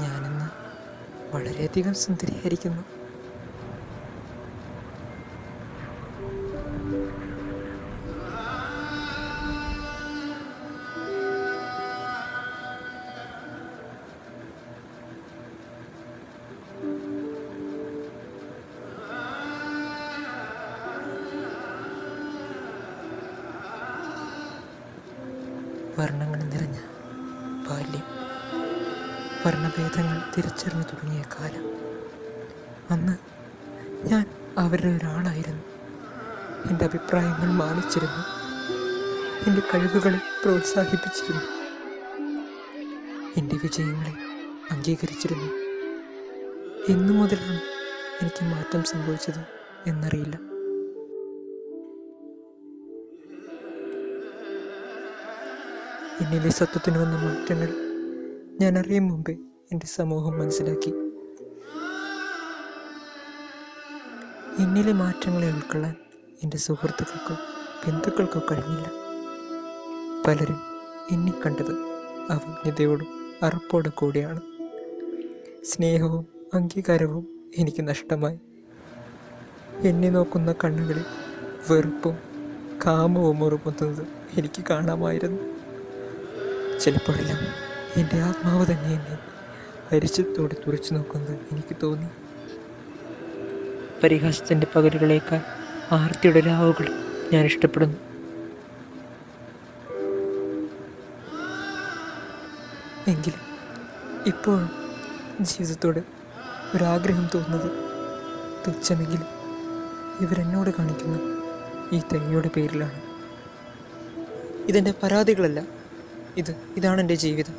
ഞാനിന്ന് വളരെയധികം സുന്ദരിയായിരിക്കുന്നു. വർണ്ണങ്ങൾ നിറഞ്ഞ ബാല്യം, വർണ്ണഭേദങ്ങൾ തിരിച്ചറിഞ്ഞു തുടങ്ങിയ കാലം. അന്ന് ഞാൻ അവരുടെ ഒരാളായിരുന്നു. എൻ്റെ അഭിപ്രായങ്ങൾ മാനിച്ചിരുന്നു, എൻ്റെ കഴിവുകളെ പ്രോത്സാഹിപ്പിച്ചിരുന്നു, എൻ്റെ വിജയങ്ങളെ അംഗീകരിച്ചിരുന്നു. എന്നു മുതലാണ് എനിക്ക് മാറ്റം സംഭവിച്ചത് എന്നറിയില്ല. എന്നിലെ സത്വത്തിന് വന്ന മാറ്റങ്ങൾ ഞാൻ അറിയും മുമ്പേ എൻ്റെ സമൂഹം മനസ്സിലാക്കി. എന്നിലെ മാറ്റങ്ങളെ ഉൾക്കൊള്ളാൻ എൻ്റെ സുഹൃത്തുക്കൾക്കോ ബന്ധുക്കൾക്കോ കഴിഞ്ഞില്ല. പലരും എന്നെ കണ്ടത് അവജ്ഞതയോടും അറപ്പോടും കൂടിയാണ്. സ്നേഹവും അംഗീകാരവും എനിക്ക് നഷ്ടമായി. എന്നെ നോക്കുന്ന കണ്ണുകളിൽ വെറുപ്പും കാമവും ഉറപ്പുന്നത് എനിക്ക് കാണാമായിരുന്നു. ചിലപ്പോഴെല്ലാം എൻ്റെ ആത്മാവ് തന്നെ എന്നെ അരിശത്തോടെ തുറച്ചു നോക്കുന്നത് എനിക്ക് തോന്നി. പരിഹാസത്തിൻ്റെ പകലുകളേക്കാൾ ആർത്തിയുടെ രാവുകൾ ഞാൻ ഇഷ്ടപ്പെടുന്നു. എങ്കിലും ഇപ്പോഴും ജീവിതത്തോട് ഒരാഗ്രഹം തോന്നുന്നത് തുച്ഛമെങ്കിലും ഇവരെന്നോട് കാണിക്കുന്ന ഈ തൈയുടെ പേരിലാണ്. ഇതെൻ്റെ പരാതികളല്ല, ഇതാണ് എൻ്റെ ജീവിതം.